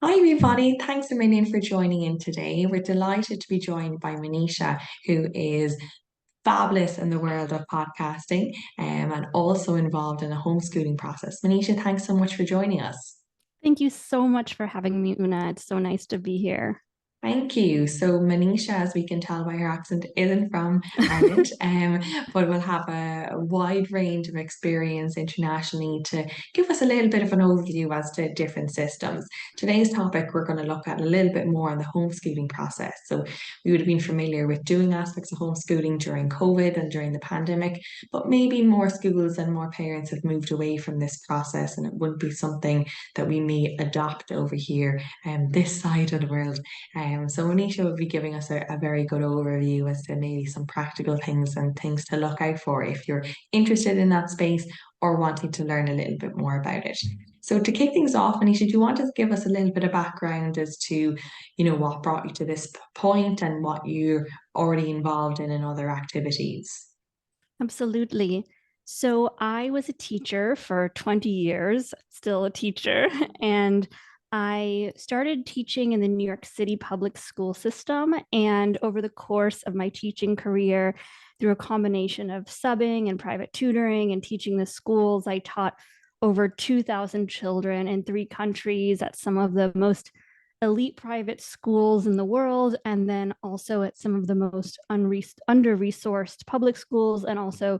Hi, everybody. Thanks a million for joining in today. We're delighted to be joined by Manisha, who is fabulous in the world of podcasting and also involved in a homeschooling process. Manisha, thanks so much for joining us. Thank you so much for having me, Una. It's so nice to be here. Thank you. So Manisha, as we can tell by her accent, isn't from Ireland, but will have a wide range of experience internationally to give us a little bit of an overview as to different systems. Today's topic, we're going to look at a little bit more on the homeschooling process. So we would have been familiar with doing aspects of homeschooling during COVID and during the pandemic, but maybe more schools and more parents have moved away from this process, and it wouldn't be something that we may adopt over here, this side of the world. So Anisha will be giving us a very good overview as to maybe some practical things and things to look out for if you're interested in that space or wanting to learn a little bit more about it. So to kick things off, Anisha, do you want to give us a little bit of background as to, what brought you to this point and what you're already involved in other activities? Absolutely. So I was a teacher for 20 years, still a teacher, and I started teaching in the New York City public school system. And over the course of my teaching career, through a combination of subbing and private tutoring and teaching the schools, I taught over 2,000 children in 3 countries at some of the most elite private schools in the world, and then also at some of the most under resourced public schools, and also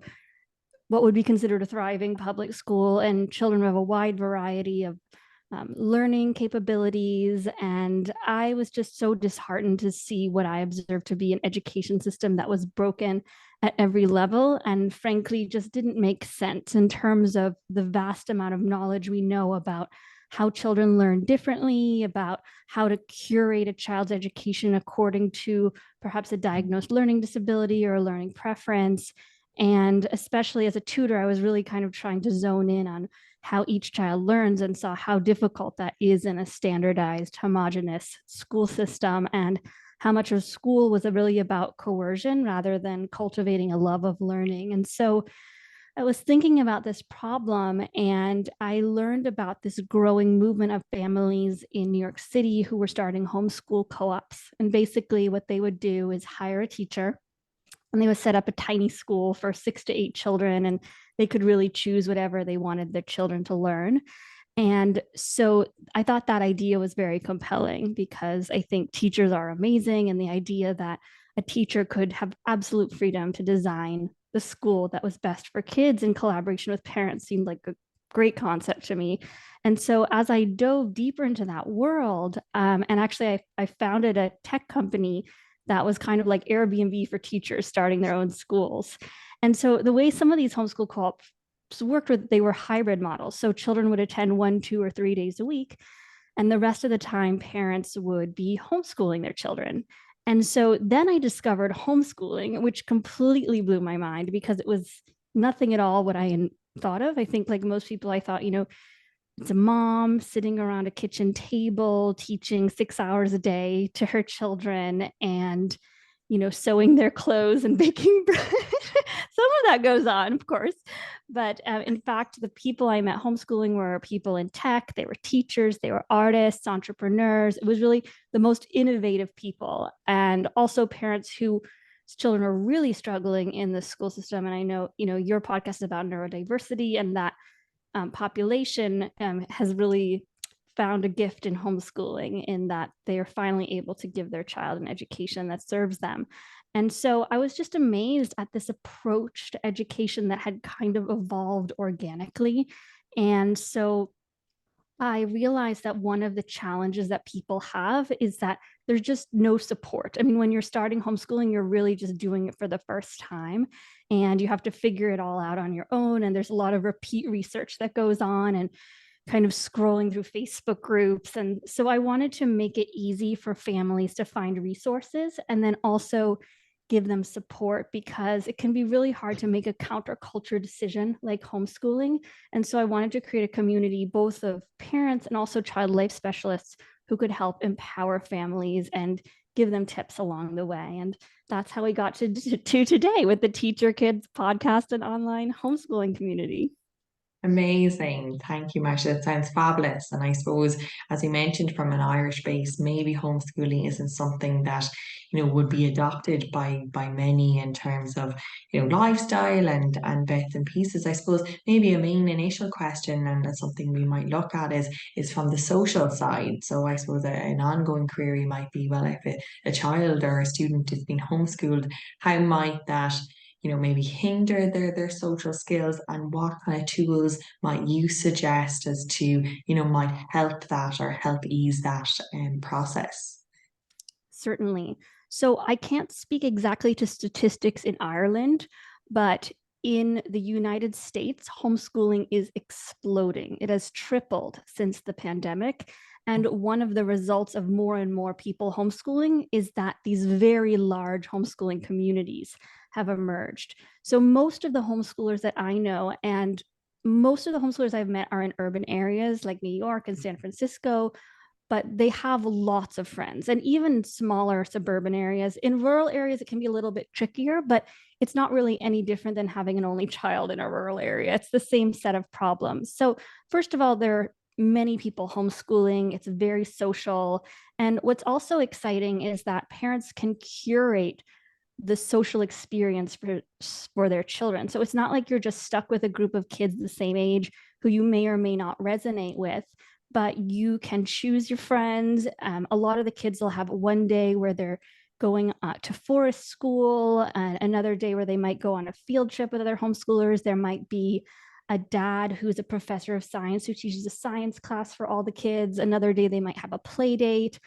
what would be considered a thriving public school. And children have a wide variety of learning capabilities. And I was just so disheartened to see what I observed to be an education system that was broken at every level and frankly just didn't make sense in terms of the vast amount of knowledge we know about how children learn differently, about how to curate a child's education according to perhaps a diagnosed learning disability or a learning preference. And especially as a tutor, I was really kind of trying to zone in on how each child learns and saw how difficult that is in a standardized, homogenous school system, and how much of school was really about coercion rather than cultivating a love of learning. And so I was thinking about this problem, and I learned about this growing movement of families in New York City who were starting homeschool co ops. And basically, what they would do is hire a teacher, and they would set up a tiny school for 6 to 8 children, and they could really choose whatever they wanted their children to learn. And so I thought that idea was very compelling because I think teachers are amazing. And the idea that a teacher could have absolute freedom to design the school that was best for kids in collaboration with parents seemed like a great concept to me. And so as I dove deeper into that world, and actually I founded a tech company that was kind of like Airbnb for teachers starting their own schools. And so the way some of these homeschool co-ops worked with, they were hybrid models. So children would attend 1, 2, or 3 days a week, and the rest of the time, parents would be homeschooling their children. And so then I discovered homeschooling, which completely blew my mind because it was nothing at all what I thought of. I think, like most people, I thought, it's a mom sitting around a kitchen table teaching 6 hours a day to her children and sewing their clothes and baking bread. Some of that goes on, of course, but in fact the people I met homeschooling were people in tech. They were teachers, they were artists, entrepreneurs. It was really the most innovative people, and also parents who children are really struggling in the school system. And I know your podcast is about neurodiversity, and that population has really found a gift in homeschooling in that they are finally able to give their child an education that serves them. And so I was just amazed at this approach to education that had kind of evolved organically. And so I realized that one of the challenges that people have is that there's just no support. I mean, when you're starting homeschooling, you're really just doing it for the first time, and you have to figure it all out on your own. And there's a lot of repeat research that goes on and kind of scrolling through Facebook groups. And so I wanted to make it easy for families to find resources and then also give them support, because it can be really hard to make a counterculture decision like homeschooling. And so I wanted to create a community both of parents and also child life specialists who could help empower families and give them tips along the way. And that's how we got to today with the Teacher Kids podcast and online homeschooling community. Amazing. Thank you, Marsha. That sounds fabulous. And I suppose, as you mentioned, from an Irish base, maybe homeschooling isn't something that, would be adopted by many in terms of, lifestyle and bits and pieces. I suppose maybe a main initial question and something we might look at is from the social side. So I suppose an ongoing query might be, well, if a child or a student is being homeschooled, how might that maybe hinder their social skills, and what kind of tools might you suggest as to, might help that or help ease that process? Certainly. So I can't speak exactly to statistics in Ireland, but in the United States, homeschooling is exploding. It has tripled since the pandemic. And one of the results of more and more people homeschooling is that these very large homeschooling communities have emerged. So most of the homeschoolers that I know, and most of the homeschoolers I've met, are in urban areas like New York and San Francisco, but they have lots of friends, and even smaller suburban areas. In rural areas, it can be a little bit trickier, but it's not really any different than having an only child in a rural area. It's the same set of problems. So, first of all, there are many people homeschooling. It's very social. And what's also exciting is that parents can curate the social experience for their children. So it's not like you're just stuck with a group of kids the same age who you may or may not resonate with, but you can choose your friends. A lot of the kids will have one day where they're going to forest school, and another day where they might go on a field trip with other homeschoolers. There might be a dad who's a professor of science who teaches a science class for all the kids. Another day they might have a play date.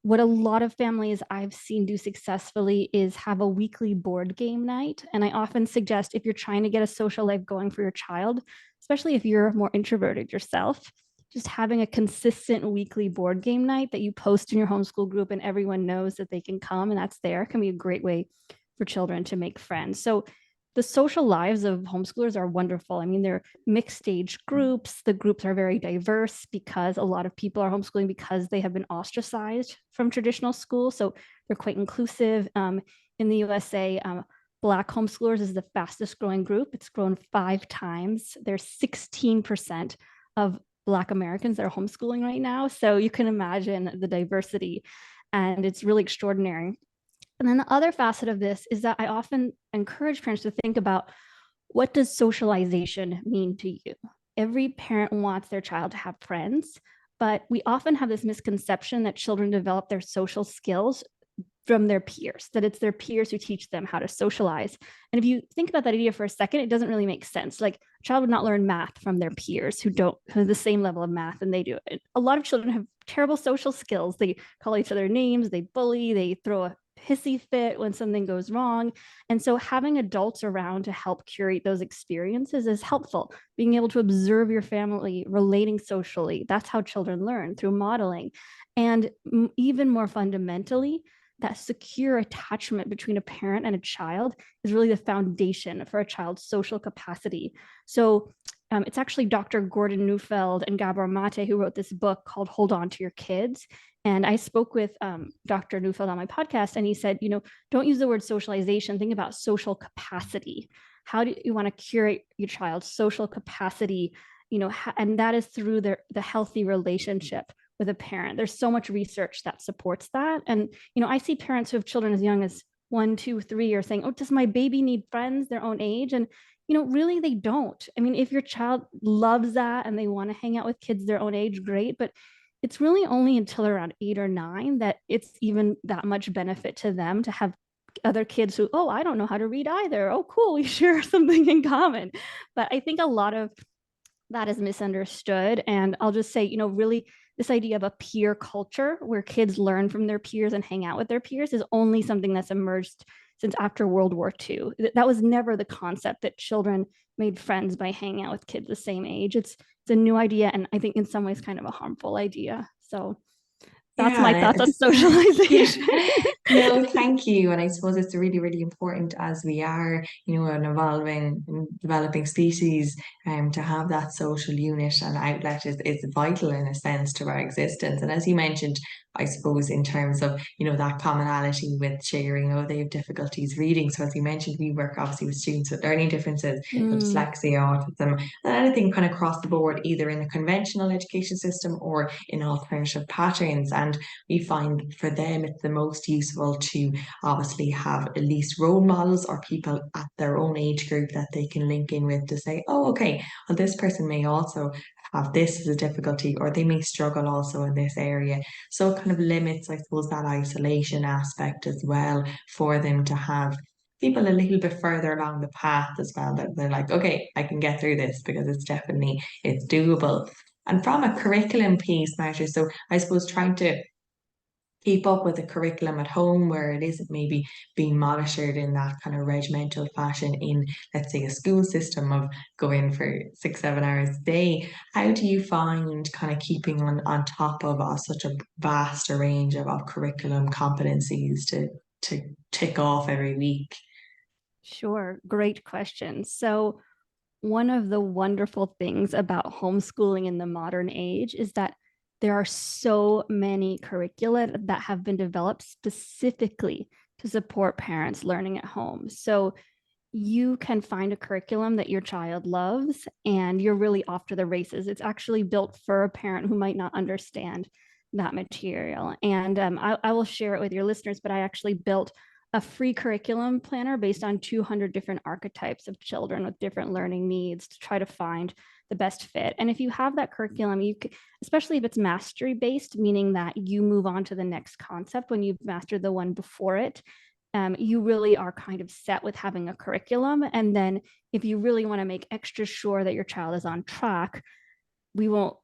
What a lot of families I've seen do successfully is have a weekly board game night. And I often suggest, if you're trying to get a social life going for your child, especially if you're more introverted yourself, just having a consistent weekly board game night that you post in your homeschool group and everyone knows that they can come and that's there can be a great way for children to make friends. So the social lives of homeschoolers are wonderful. I mean, they're mixed age groups. The groups are very diverse because a lot of people are homeschooling because they have been ostracized from traditional school. So they're quite inclusive. In the USA, Black homeschoolers is the fastest growing group. It's grown 5 times. There's 16% of Black Americans that are homeschooling right now. So you can imagine the diversity, and it's really extraordinary. And then the other facet of this is that I often encourage parents to think about, what does socialization mean to you? Every parent wants their child to have friends, but we often have this misconception that children develop their social skills from their peers, that it's their peers who teach them how to socialize. And if you think about that idea for a second, it doesn't really make sense. Like, a child would not learn math from their peers who don't have the same level of math than they do. A lot of children have terrible social skills. They call each other names, they bully, they throw a hissy fit when something goes wrong. And so having adults around to help curate those experiences is helpful. Being able to observe your family relating socially, that's how children learn, through modeling. And even more fundamentally, that secure attachment between a parent and a child is really the foundation for a child's social capacity. So it's actually Dr. Gordon Neufeld and Gabor Mate who wrote this book called Hold On to Your Kids. And I spoke with Dr. Neufeld on my podcast, and he said, don't use the word socialization, think about social capacity. How do you want to curate your child's social capacity? And that is through the healthy relationship with a parent. There's so much research that supports that. And, I see parents who have children as young as 1, 2, 3 are saying, oh, does my baby need friends their own age? And, really they don't. I mean, if your child loves that and they want to hang out with kids their own age, great. But it's really only until around 8 or 9 that it's even that much benefit to them to have other kids who, oh, I don't know how to read either. Oh, cool, we share something in common. But I think a lot of that is misunderstood. And I'll just say, really, this idea of a peer culture where kids learn from their peers and hang out with their peers is only something that's emerged since after World War II. That was never the concept, that children made friends by hanging out with kids the same age. It's a new idea, and I think in some ways kind of a harmful idea. So That's my Yeah, thoughts on yeah. socialization. No, thank you. And I suppose it's really, really important as we are, an evolving, developing species, to have that social unit and outlet is vital in a sense to our existence. And as you mentioned, I suppose in terms of, that commonality with sharing, oh, they have difficulties reading. So as you mentioned, we work obviously with students with learning differences, Mm, dyslexia, autism, and anything kind of across the board, either in a conventional education system or in alternative patterns. And we find for them it's the most useful to obviously have at least role models or people at their own age group that they can link in with to say, oh, okay, well, this person may also have this as a difficulty, or they may struggle also in this area. So it kind of limits, I suppose, that isolation aspect as well for them to have people a little bit further along the path as well, that they're like, okay, I can get through this because it's doable. And from a curriculum piece, Marcia, so I suppose trying to keep up with the curriculum at home where it isn't maybe being monitored in that kind of regimental fashion in, let's say, a school system of going for 6, 7 hours a day. How do you find kind of keeping on top of such a vast range of curriculum competencies to tick off every week? sure, great question. So, one of the wonderful things about homeschooling in the modern age is that there are so many curricula that have been developed specifically to support parents learning at home. So you can find a curriculum that your child loves and you're really off to the races. It's actually built for a parent who might not understand that material. And I will share it with your listeners, but I actually built a free curriculum planner based on 200 different archetypes of children with different learning needs to try to find the best fit. And if you have that curriculum, especially if it's mastery based, meaning that you move on to the next concept when you've mastered the one before it, you really are kind of set with having a curriculum. And then if you really want to make extra sure that your child is on track, we'll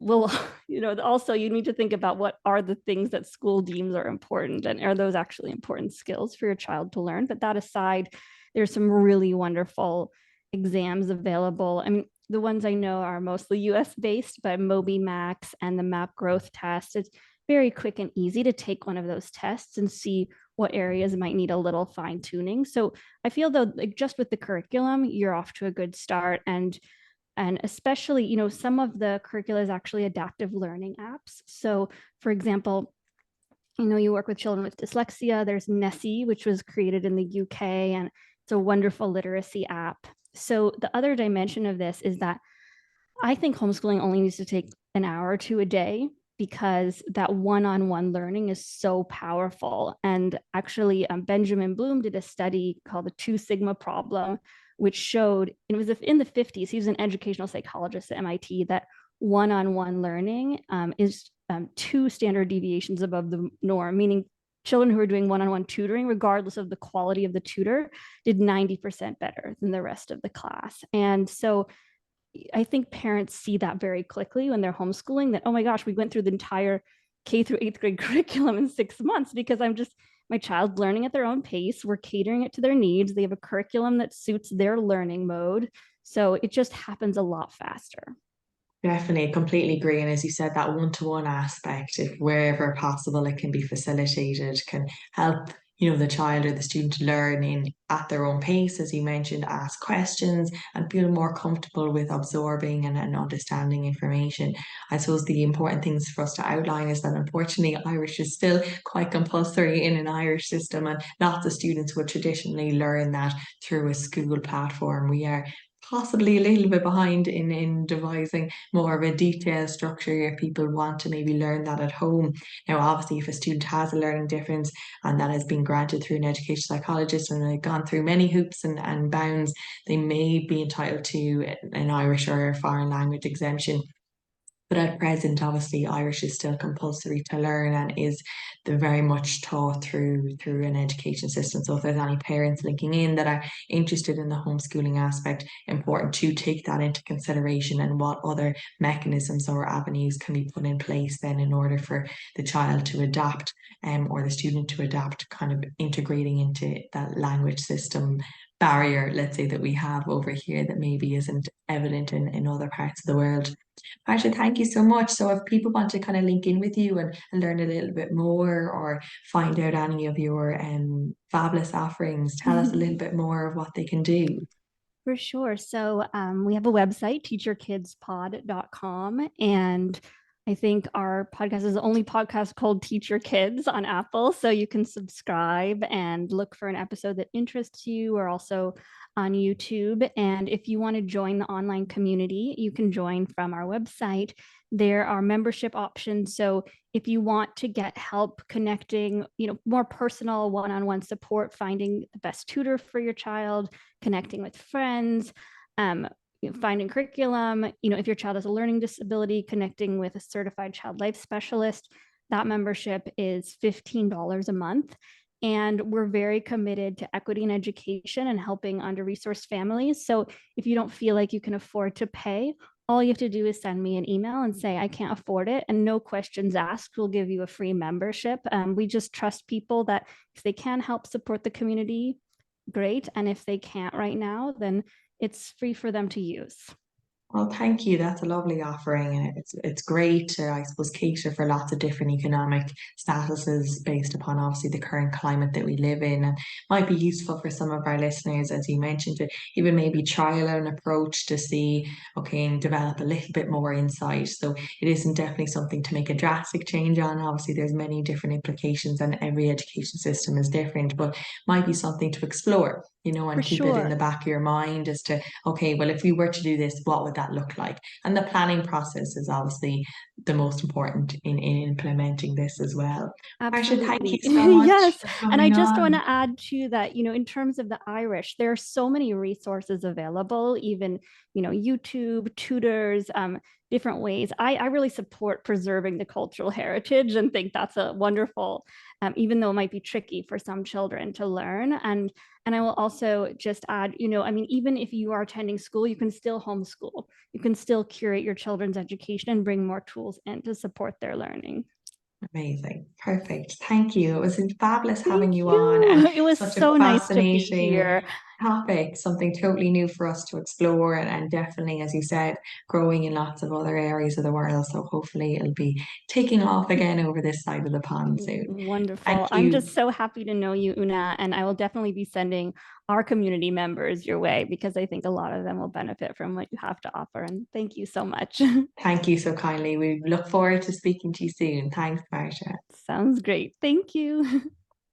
also you need to think about what are the things that school deems are important and are those actually important skills for your child to learn. But that aside, there's some really wonderful exams available. I mean, the ones I know are mostly US based, but Moby Max and the Map Growth Test, it's very quick and easy to take one of those tests and see what areas might need a little fine tuning. So I feel though, like just with the curriculum, you're off to a good start. And especially, some of the curricula is actually adaptive learning apps. So for example, you work with children with dyslexia. There's Nessie, which was created in the UK, and it's a wonderful literacy app. So the other dimension of this is that I think homeschooling only needs to take an hour or two a day because that one-on-one learning is so powerful. And actually, Benjamin Bloom did a study called the Two Sigma Problem, which showed, it was in the 50s, he was an educational psychologist at MIT, that one-on-one learning is two standard deviations above the norm, meaning children who are doing one-on-one tutoring, regardless of the quality of the tutor, did 90% better than the rest of the class. And so I think parents see that very quickly when they're homeschooling, that, oh my gosh, we went through the entire K through 8th grade curriculum in 6 months because my child's learning at their own pace. We're catering it to their needs. They have a curriculum that suits their learning mode. So it just happens a lot faster. Definitely, completely agree. And as you said, that one-to-one aspect, if wherever possible, it can be facilitated, can help, the child or the student to learn in at their own pace, as you mentioned, ask questions and feel more comfortable with absorbing and understanding information. I suppose the important things for us to outline is that unfortunately Irish is still quite compulsory in an Irish system, and lots of students would traditionally learn that through a school platform. We are possibly a little bit behind in devising more of a detailed structure if people want to maybe learn that at home. Now, obviously, if a student has a learning difference and that has been granted through an education psychologist and they've gone through many hoops and bounds, they may be entitled to an Irish or a foreign language exemption. But at present, obviously, Irish is still compulsory to learn and is the very much taught through an education system. So if there's any parents linking in that are interested in the homeschooling aspect, important to take that into consideration and what other mechanisms or avenues can be put in place then in order for the child to adapt or the student to adapt, kind of integrating into that language system barrier, let's say, that we have over here that maybe isn't evident in other parts of the world. Marsha, thank you so much. So if people want to kind of link in with you and learn a little bit more or find out any of your fabulous offerings, tell us a little bit more of what they can do. For sure. So we have a website, teacherkidspod.com. And I think our podcast is the only podcast called Teach Your Kids on Apple. So you can subscribe and look for an episode that interests you. We're also on YouTube. And if you want to join the online community, you can join from our website. There are membership options. So if you want to get help connecting, more personal one-on-one support, finding the best tutor for your child, connecting with friends, finding curriculum, if your child has a learning disability, connecting with a certified child life specialist, that membership is $15 a month. And we're very committed to equity in education and helping under-resourced families. So if you don't feel like you can afford to pay, all you have to do is send me an email and say, I can't afford it, and no questions asked. We'll give you a free membership. We just trust people that if they can help support the community, great. And if they can't right now, then it's free for them to use. Well, thank you. That's a lovely offering, and it's great to, I suppose, cater for lots of different economic statuses based upon obviously the current climate that we live in, and might be useful for some of our listeners, as you mentioned, to even maybe trial an approach to see, okay, and develop a little bit more insight. So it isn't definitely something to make a drastic change on. Obviously, there's many different implications, and every education system is different, but might be something to explore, For and keep it in sure. the back of your mind as to, okay, well, if we were to do this, what would that look like? And the planning process is obviously the most important in implementing this as well. Marsha, thank you Absolutely. so much Yes. for And I coming just want on. to add to that, in terms of the Irish, there are so many resources available, even, YouTube, tutors, different ways. I really support preserving the cultural heritage and think that's a wonderful, even though it might be tricky for some children to learn. And I will also just add, even if you are attending school, you can still homeschool. You can still curate your children's education and bring more tools in to support their learning. Amazing. Perfect. Thank you. It was fabulous having Thank you on, and you. It was such a so nice to be fascinating here. topic, something totally new for us to explore, and definitely, as you said, growing in lots of other areas of the world. So hopefully it'll be taking off again over this side of the pond soon. Thank Wonderful. I'm you. just so happy to know you, Una, and I will definitely be sending our community members your way because I think a lot of them will benefit from what you have to offer. And thank you so much. Thank you so kindly. We look forward to speaking to you soon. Thanks, Marsha. Sounds great. Thank you.